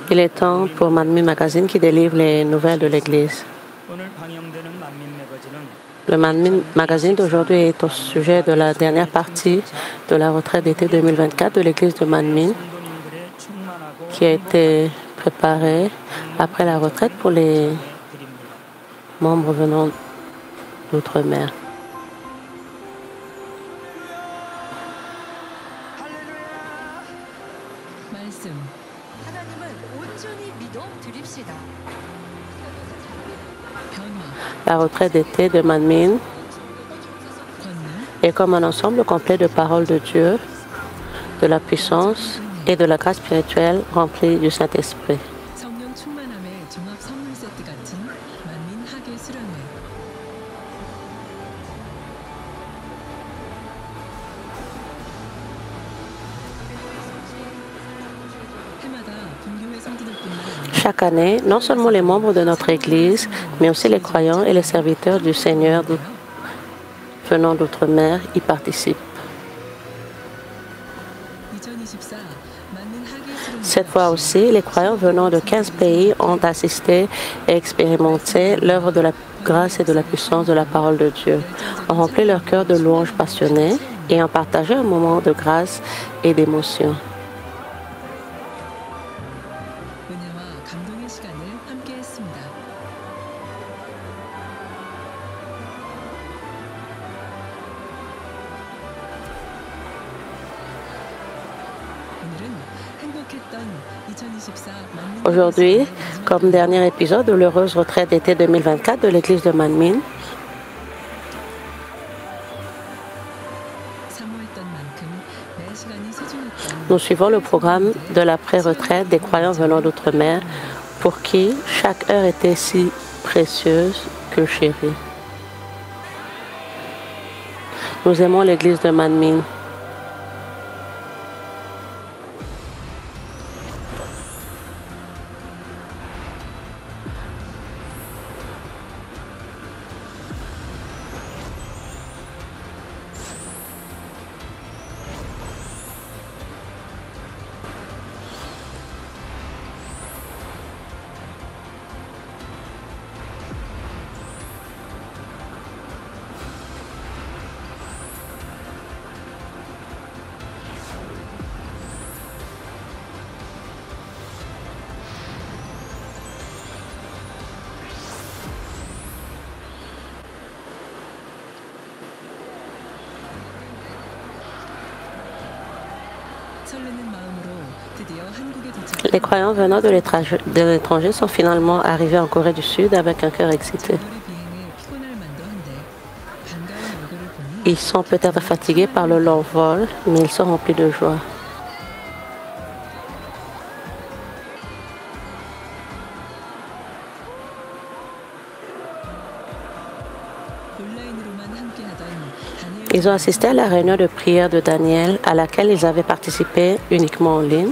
Il est temps pour Manmin Magazine qui délivre les nouvelles de l'Église. Le Manmin Magazine d'aujourd'hui est au sujet de la dernière partie de la retraite d'été 2024 de l'Église de Manmin, qui a été préparée après la retraite pour les membres venant d'outre-mer. La retraite d'été de Manmin est comme un ensemble complet de paroles de Dieu, de la puissance et de la grâce spirituelle remplie du Saint-Esprit. Chaque année, non seulement les membres de notre Église, mais aussi les croyants et les serviteurs du Seigneur venant d'outre-mer y participent. Cette fois aussi, les croyants venant de 15 pays ont assisté et expérimenté l'œuvre de la grâce et de la puissance de la parole de Dieu, ont rempli leur cœur de louanges passionnées et ont partagé un moment de grâce et d'émotion. Aujourd'hui, comme dernier épisode de l'heureuse retraite d'été 2024 de l'Église de Manmin, nous suivons le programme de la pré-retraite des croyants venant d'outre-mer pour qui chaque heure était si précieuse que chérie. Nous aimons l'Église de Manmin. Les croyants venant de l'étranger sont finalement arrivés en Corée du Sud avec un cœur excité. Ils sont peut-être fatigués par le long vol, mais ils sont remplis de joie. Ils ont assisté à la réunion de prière de Daniel, à laquelle ils avaient participé uniquement en ligne.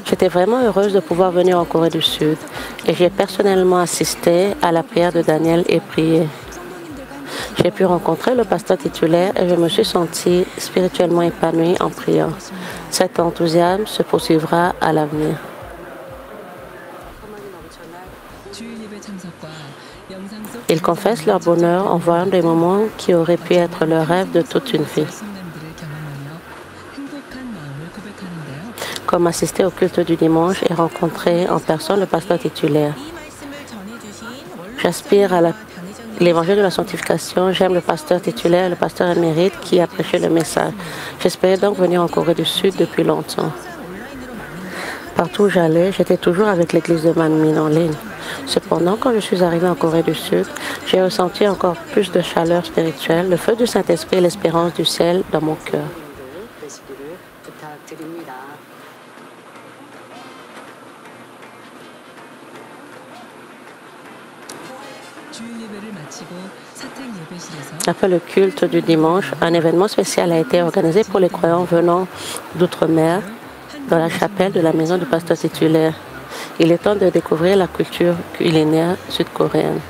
J'étais vraiment heureuse de pouvoir venir en Corée du Sud et j'ai personnellement assisté à la prière de Daniel et prié. J'ai pu rencontrer le pasteur titulaire et je me suis sentie spirituellement épanouie en priant. Cet enthousiasme se poursuivra à l'avenir. Ils confessent leur bonheur en voyant des moments qui auraient pu être leur rêve de toute une vie, comme assister au culte du dimanche et rencontrer en personne le pasteur titulaire. J'aspire à l'évangile de la sanctification. J'aime le pasteur titulaire et le pasteur émérite qui a prêché le message. J'espérais donc venir en Corée du Sud depuis longtemps. Partout où j'allais, j'étais toujours avec l'Église de Manmin en ligne. Cependant, quand je suis arrivée en Corée du Sud, j'ai ressenti encore plus de chaleur spirituelle, le feu du Saint-Esprit et l'espérance du ciel dans mon cœur. Après le culte du dimanche, un événement spécial a été organisé pour les croyants venant d'outre-mer dans la chapelle de la maison du pasteur titulaire. Il est temps de découvrir la culture culinaire sud-coréenne.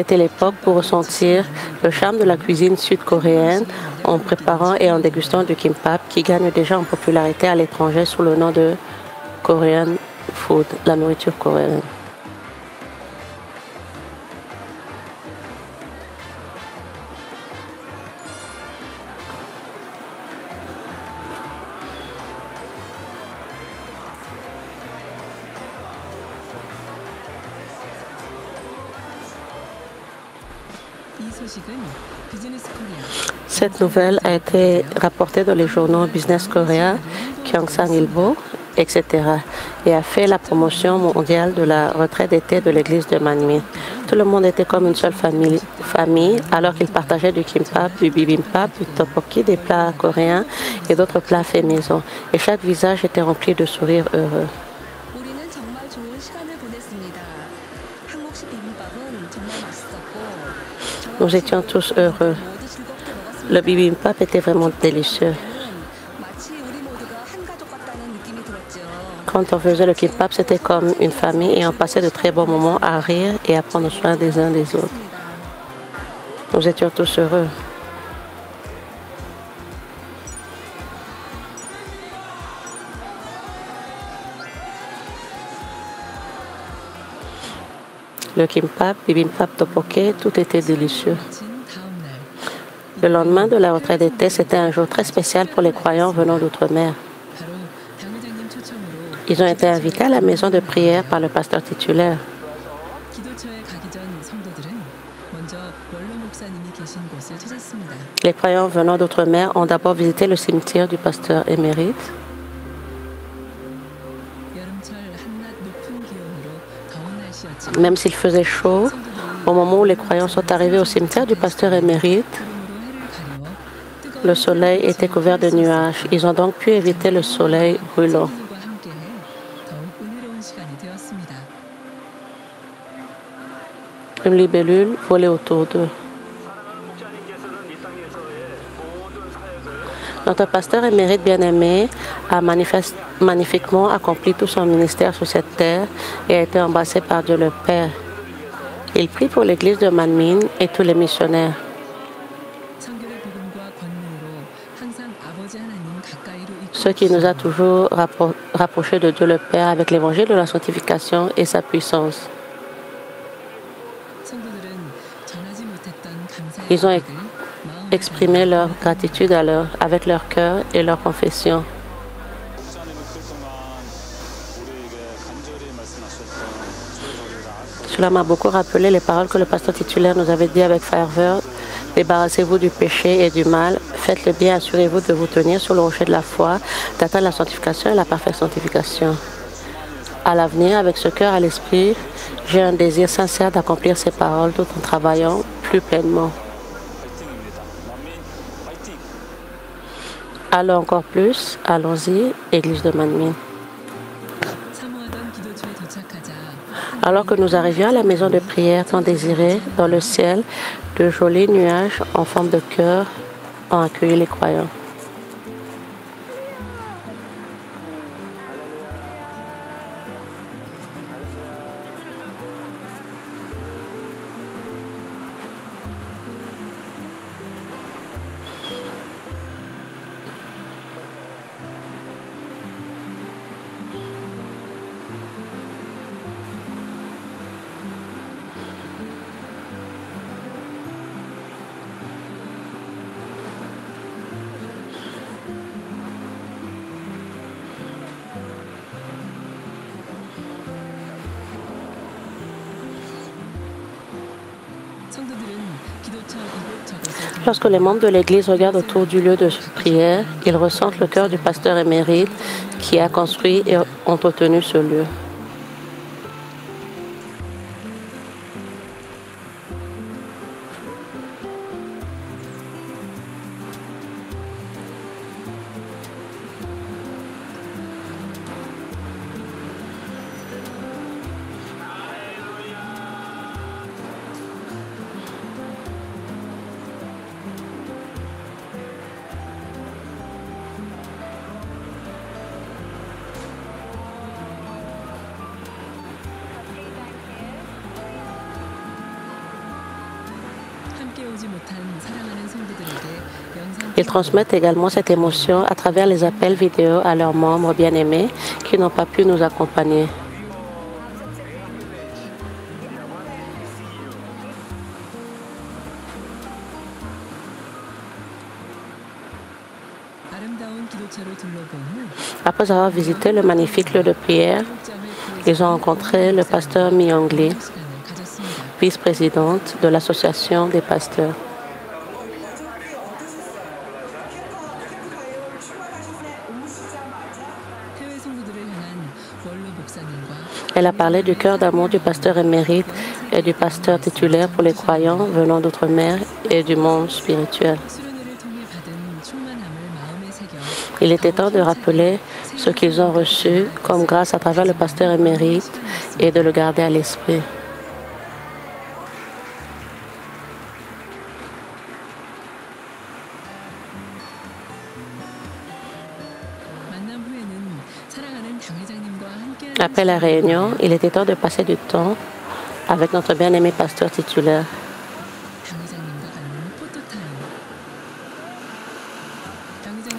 C'était l'époque pour ressentir le charme de la cuisine sud-coréenne en préparant et en dégustant du kimbap qui gagne déjà en popularité à l'étranger sous le nom de Korean food, la nourriture coréenne. Cette nouvelle a été rapportée dans les journaux Business Korea, Gyeongsang-ilbo, etc. et a fait la promotion mondiale de la retraite d'été de l'église de Manmin. Tout le monde était comme une seule famille alors qu'ils partageaient du kimbap, du bibimbap, du tteokbokki, des plats coréens et d'autres plats faits maison. Et chaque visage était rempli de sourires heureux. Nous étions tous heureux. Le bibimbap était vraiment délicieux. Quand on faisait le kimbap, c'était comme une famille et on passait de très bons moments à rire et à prendre soin des uns des autres. Nous étions tous heureux. Le kimbap, bibimbap, tteokbokki, tout était délicieux. Le lendemain de la retraite d'été, c'était un jour très spécial pour les croyants venant d'outre-mer. Ils ont été invités à la maison de prière par le pasteur titulaire. Les croyants venant d'outre-mer ont d'abord visité le cimetière du pasteur émérite. Même s'il faisait chaud, au moment où les croyants sont arrivés au cimetière du pasteur émérite, le soleil était couvert de nuages. Ils ont donc pu éviter le soleil brûlant. Une libellule volait autour d'eux. Notre pasteur émérite bien-aimé a magnifiquement accompli tout son ministère sur cette terre et a été embrassé par Dieu le Père. Il prie pour l'église de Manmin et tous les missionnaires. Ce qui nous a toujours rapprochés de Dieu le Père avec l'évangile de la sanctification et sa puissance. Ils ont exprimé leur gratitude avec leur cœur et leur confession. Cela m'a beaucoup rappelé les paroles que le pasteur titulaire nous avait dit avec ferveur. Débarrassez-vous du péché et du mal, faites le bien, assurez-vous de vous tenir sur le rocher de la foi, d'atteindre la sanctification et la parfaite sanctification. À l'avenir, avec ce cœur à l'esprit, j'ai un désir sincère d'accomplir ces paroles tout en travaillant plus pleinement. Allons encore plus, allons-y, Église de Manmin. Alors que nous arrivions à la maison de prière tant désirée, dans le ciel, de jolis nuages en forme de cœur ont accueilli les croyants. Lorsque les membres de l'Église regardent autour du lieu de prière, ils ressentent le cœur du pasteur émérite qui a construit et entretenu ce lieu. Ils transmettent également cette émotion à travers les appels vidéo à leurs membres bien-aimés qui n'ont pas pu nous accompagner. Après avoir visité le magnifique lieu de prière, ils ont rencontré le pasteur Myung Lee, vice-présidente de l'Association des pasteurs. Elle a parlé du cœur d'amour du pasteur émérite et du pasteur titulaire pour les croyants venant d'outre-mer et du monde spirituel. Il était temps de rappeler ce qu'ils ont reçu comme grâce à travers le pasteur émérite et de le garder à l'esprit. Après la réunion, il était temps de passer du temps avec notre bien-aimé pasteur titulaire.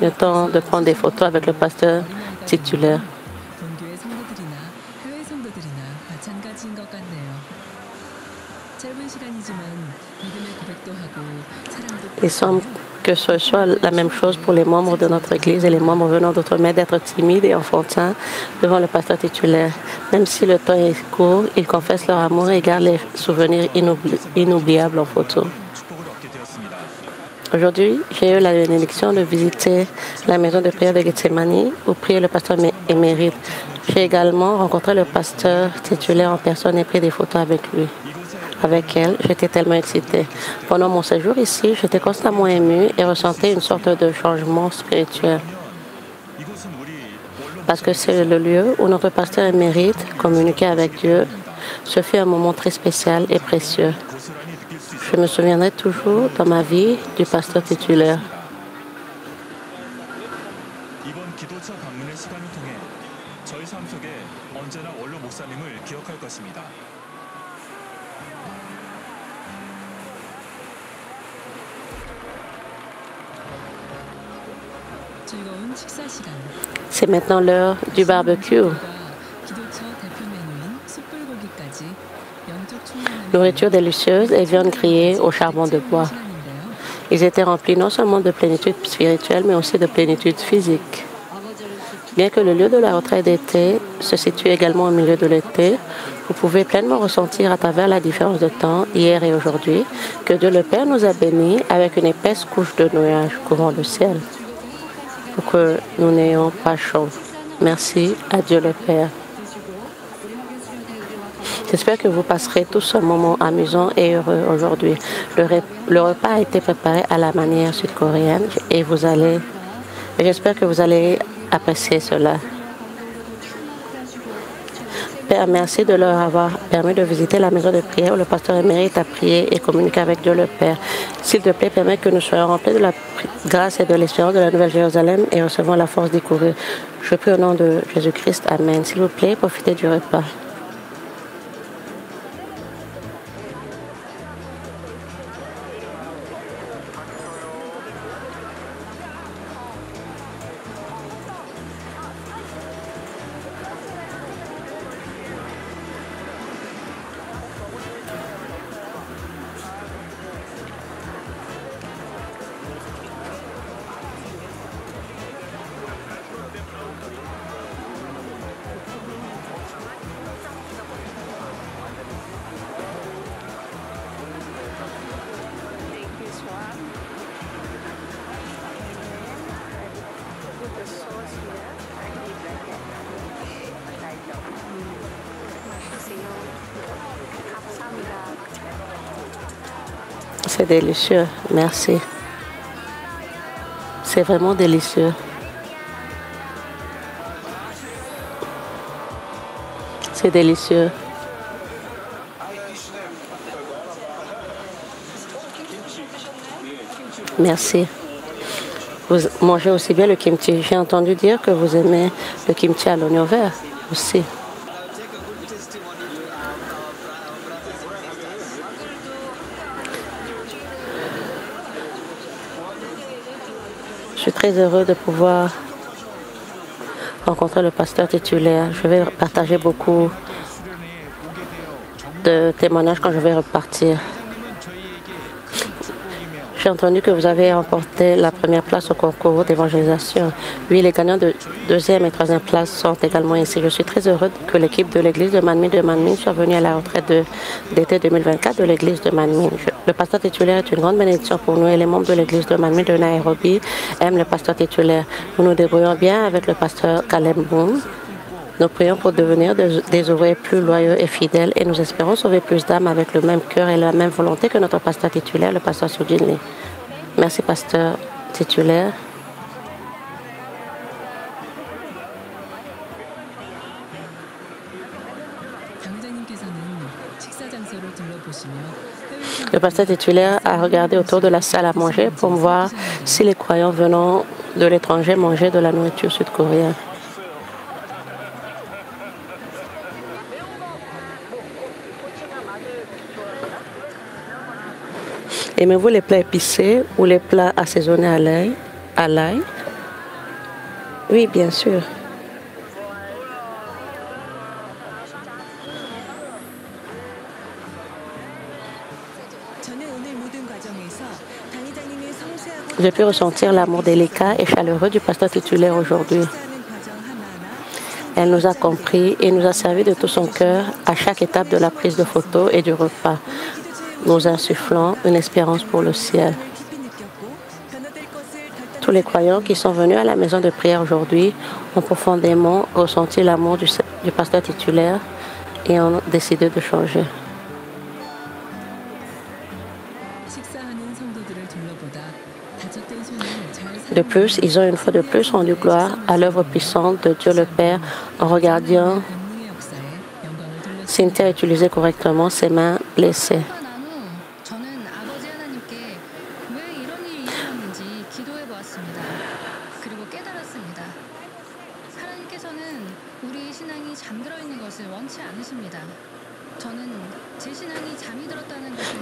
Le temps de prendre des photos avec le pasteur titulaire. Il semble que ce soit la même chose pour les membres de notre Église et les membres venant d'outre-mer d'être timides et enfantins devant le pasteur titulaire. Même si le temps est court, ils confessent leur amour et gardent les souvenirs inoubliables en photo. Aujourd'hui, j'ai eu la bénédiction de visiter la maison de prière de Gethsemane où priait le pasteur émérite. J'ai également rencontré le pasteur titulaire en personne et pris des photos avec lui. Avec elle, j'étais tellement excitée. Pendant mon séjour ici, j'étais constamment émue et ressentais une sorte de changement spirituel. Parce que c'est le lieu où notre pasteur émérite communiquait avec Dieu. Ce fut un moment très spécial et précieux. Je me souviendrai toujours dans ma vie du pasteur titulaire. C'est maintenant l'heure du barbecue. Nourriture délicieuse et viande grillée au charbon de bois. Ils étaient remplis non seulement de plénitude spirituelle, mais aussi de plénitude physique. Bien que le lieu de la retraite d'été se situe également au milieu de l'été, vous pouvez pleinement ressentir à travers la différence de temps, hier et aujourd'hui, que Dieu le Père nous a bénis avec une épaisse couche de nuages couvrant le ciel, pour que nous n'ayons pas chaud. Merci à Dieu le Père. J'espère que vous passerez tous un moment amusant et heureux aujourd'hui. Le repas a été préparé à la manière sud-coréenne et j'espère que vous allez apprécier cela. Père, merci de leur avoir permis de visiter la maison de prière où le pasteur émérite a prié et communiqué avec Dieu le Père. S'il te plaît, permets que nous soyons remplis de la grâce et de l'espérance de la Nouvelle Jérusalem et recevons la force d'y courir. Je prie au nom de Jésus-Christ. Amen. S'il vous plaît, profitez du repas. C'est délicieux, merci. C'est vraiment délicieux. C'est délicieux. Merci. Vous mangez aussi bien le kimchi. J'ai entendu dire que vous aimez le kimchi à l'oignon vert aussi. très heureux de pouvoir rencontrer le pasteur titulaire. Je vais partager beaucoup de témoignages quand je vais repartir. J'ai entendu que vous avez remporté la première place au concours d'évangélisation. Oui, les gagnants de deuxième et troisième place sont également ici. Je suis très heureux que l'équipe de l'église de Manmin soit venue à la retraite d'été 2024 de l'église de Manmin. Le pasteur titulaire est une grande bénédiction pour nous et les membres de l'église de Manmin de Nairobi aiment le pasteur titulaire. Nous nous débrouillons bien avec le pasteur Caleb Boom. Nous prions pour devenir des ouvriers plus loyaux et fidèles et nous espérons sauver plus d'âmes avec le même cœur et la même volonté que notre pasteur titulaire, le pasteur Sujin Lee. Merci, pasteur titulaire. Le pasteur titulaire a regardé autour de la salle à manger pour voir si les croyants venant de l'étranger mangeaient de la nourriture sud-coréenne. Aimez-vous les plats épicés ou les plats assaisonnés à l'ail? Oui, bien sûr. J'ai pu ressentir l'amour délicat et chaleureux du pasteur titulaire aujourd'hui. Elle nous a compris et nous a servi de tout son cœur à chaque étape de la prise de photos et du repas, nous insufflant une espérance pour le ciel. Tous les croyants qui sont venus à la maison de prière aujourd'hui ont profondément ressenti l'amour du pasteur titulaire et ont décidé de changer. De plus, ils ont une fois de plus rendu gloire à l'œuvre puissante de Dieu le Père en regardant Cynthia utiliser correctement ses mains blessées.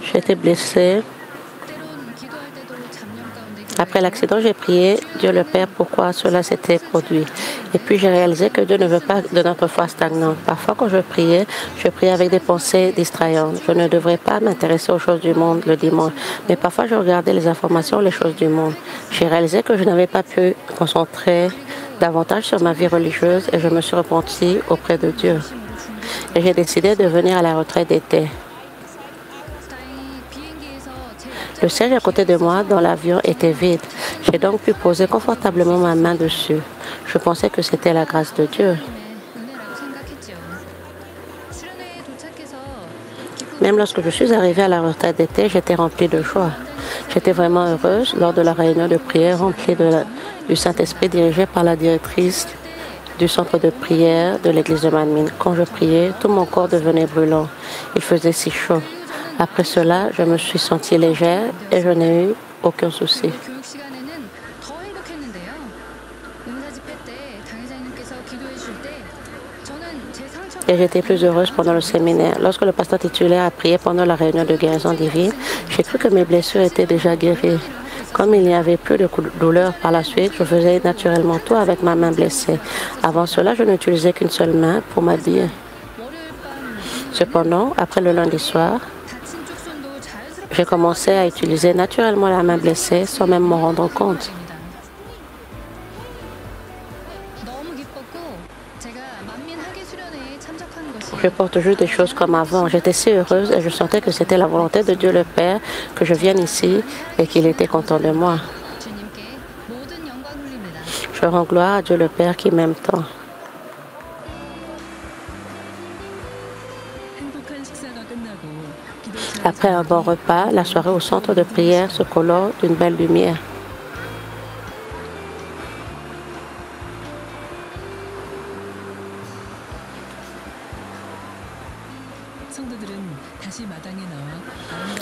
J'ai été blessée. Après l'accident, j'ai prié Dieu le Père pourquoi cela s'était produit. Et puis j'ai réalisé que Dieu ne veut pas de notre foi stagnante. Parfois, quand je priais avec des pensées distrayantes. Je ne devrais pas m'intéresser aux choses du monde le dimanche. Mais parfois, je regardais les informations, les choses du monde. J'ai réalisé que je n'avais pas pu me concentrer davantage sur ma vie religieuse et je me suis repentie auprès de Dieu. Et j'ai décidé de venir à la retraite d'été. Le siège à côté de moi dans l'avion était vide. J'ai donc pu poser confortablement ma main dessus. Je pensais que c'était la grâce de Dieu. Même lorsque je suis arrivée à la retraite d'été, j'étais remplie de joie. J'étais vraiment heureuse lors de la réunion de prière remplie du Saint-Esprit dirigée par la directrice du centre de prière de l'église de Manmin. Quand je priais, tout mon corps devenait brûlant. Il faisait si chaud. Après cela, je me suis sentie légère et je n'ai eu aucun souci. Et j'étais plus heureuse pendant le séminaire. Lorsque le pasteur titulaire a prié pendant la réunion de guérison divine, j'ai cru que mes blessures étaient déjà guéries. Comme il n'y avait plus de douleur par la suite, je faisais naturellement tout avec ma main blessée. Avant cela, je n'utilisais qu'une seule main pour m'habiller. Cependant, après le lundi soir, j'ai commencé à utiliser naturellement la main blessée sans même m'en rendre compte. Je porte juste des choses comme avant. J'étais si heureuse et je sentais que c'était la volonté de Dieu le Père que je vienne ici et qu'il était content de moi. Je rends gloire à Dieu le Père qui m'aime tant. Après un bon repas, la soirée au centre de prière se colore d'une belle lumière.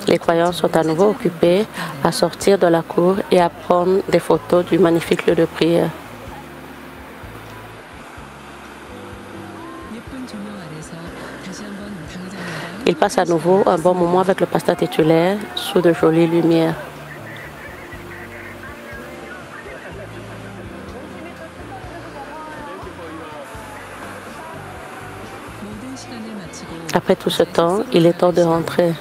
Les croyants sont à nouveau occupés à sortir de la cour et à prendre des photos du magnifique lieu de prière. Ils passent à nouveau un bon moment avec le pasteur titulaire sous de jolies lumières. Après tout ce temps, il est temps de rentrer.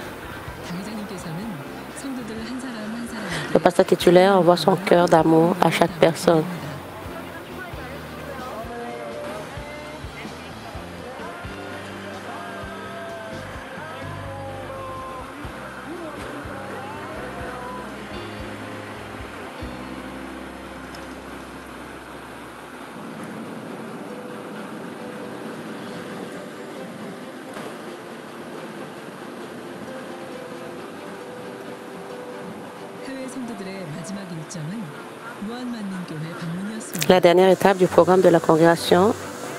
Le pasteur titulaire envoie son cœur d'amour à chaque personne. La dernière étape du programme de la congrégation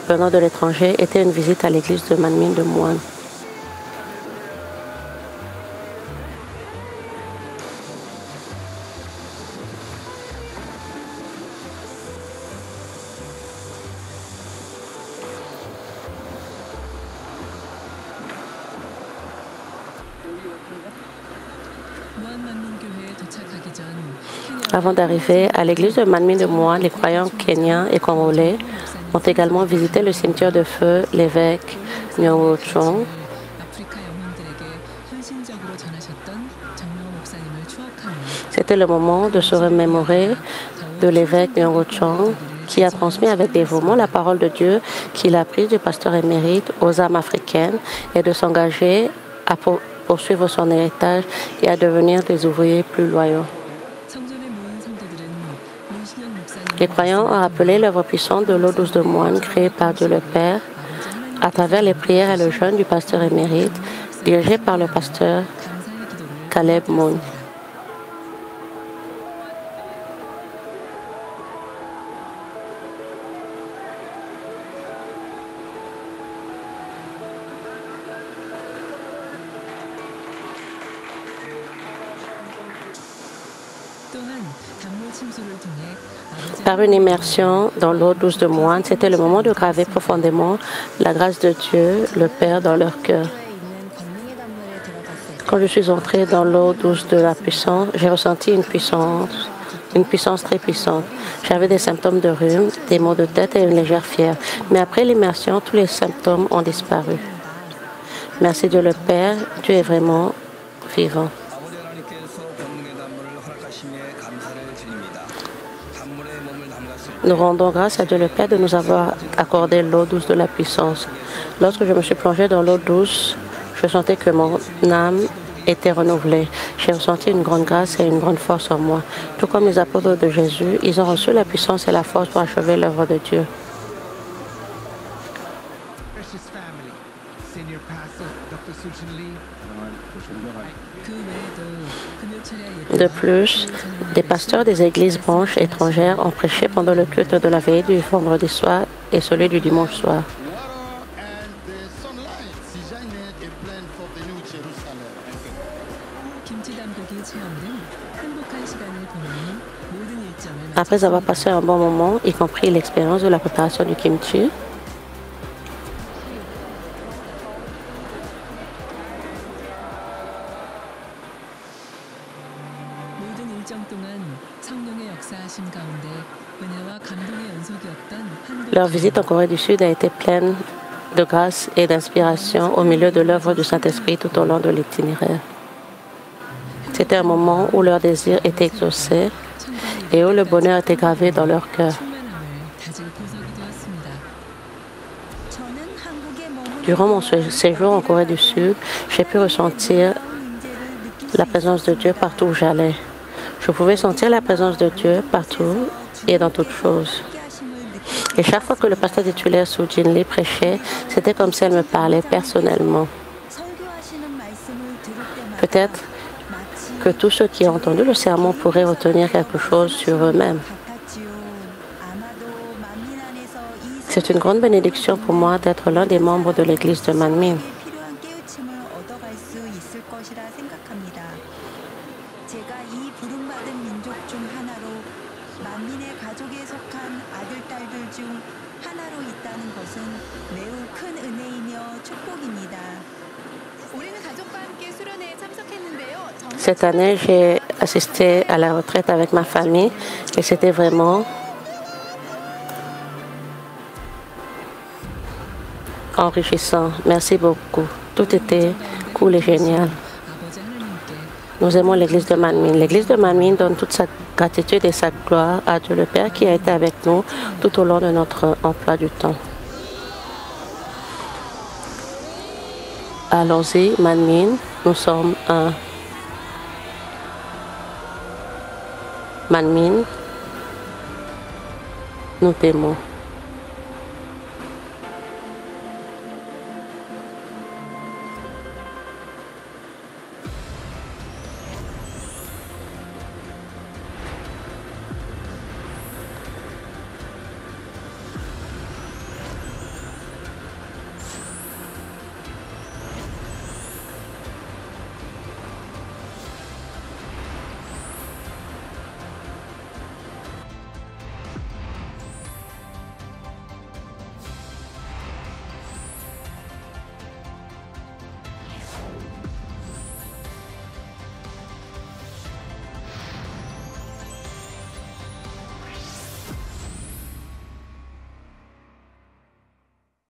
venant de l'étranger était une visite à l'église de Manmin de Moine. Avant d'arriver à l'église de Manmin de Moine, les croyants kenyans et congolais ont également visité le cimetière de feu l'évêque Nyong'o Chong. C'était le moment de se remémorer de l'évêque Nyong'o Chong qui a transmis avec dévouement la parole de Dieu qu'il a prise du pasteur émérite aux âmes africaines et de s'engager à poursuivre son héritage et à devenir des ouvriers plus loyaux. Les croyants ont rappelé l'œuvre puissante de l'eau douce de moine créée par Dieu le Père à travers les prières et le jeûne du pasteur émérite dirigé par le pasteur Caleb Moon. Par une immersion dans l'eau douce de moine, c'était le moment de graver profondément la grâce de Dieu, le Père, dans leur cœur. Quand je suis entrée dans l'eau douce de la puissance, j'ai ressenti une puissance très puissante. J'avais des symptômes de rhume, des maux de tête et une légère fièvre. Mais après l'immersion, tous les symptômes ont disparu. Merci Dieu le Père, Dieu est vraiment vivant. Nous rendons grâce à Dieu le Père de nous avoir accordé l'eau douce de la puissance. Lorsque je me suis plongée dans l'eau douce, je sentais que mon âme était renouvelée. J'ai ressenti une grande grâce et une grande force en moi. Tout comme les apôtres de Jésus, ils ont reçu la puissance et la force pour achever l'œuvre de Dieu. De plus, des pasteurs des églises branches étrangères ont prêché pendant le culte de la veille du vendredi soir et celui du dimanche soir. Après avoir passé un bon moment, y compris l'expérience de la préparation du kimchi, leur visite en Corée du Sud a été pleine de grâce et d'inspiration au milieu de l'œuvre du Saint-Esprit tout au long de l'itinéraire. C'était un moment où leur désir était exaucé et où le bonheur était gravé dans leur cœur. Durant mon séjour en Corée du Sud, j'ai pu ressentir la présence de Dieu partout où j'allais. Je pouvais sentir la présence de Dieu partout et dans toutes choses. Et chaque fois que le pasteur titulaire Soo Jin Lee prêchait, c'était comme si elle me parlait personnellement. Peut-être que tous ceux qui ont entendu le sermon pourraient retenir quelque chose sur eux-mêmes. C'est une grande bénédiction pour moi d'être l'un des membres de l'église de Manmin. Cette année, j'ai assisté à la retraite avec ma famille et c'était vraiment enrichissant. Merci beaucoup. Tout était cool et génial. Nous aimons l'église de Manmin. L'église de Manmin donne toute sa gratitude et sa gloire à Dieu le Père qui a été avec nous tout au long de notre emploi du temps. Allons-y, Manmin, nous sommes un. Manmin, nous t'aimons.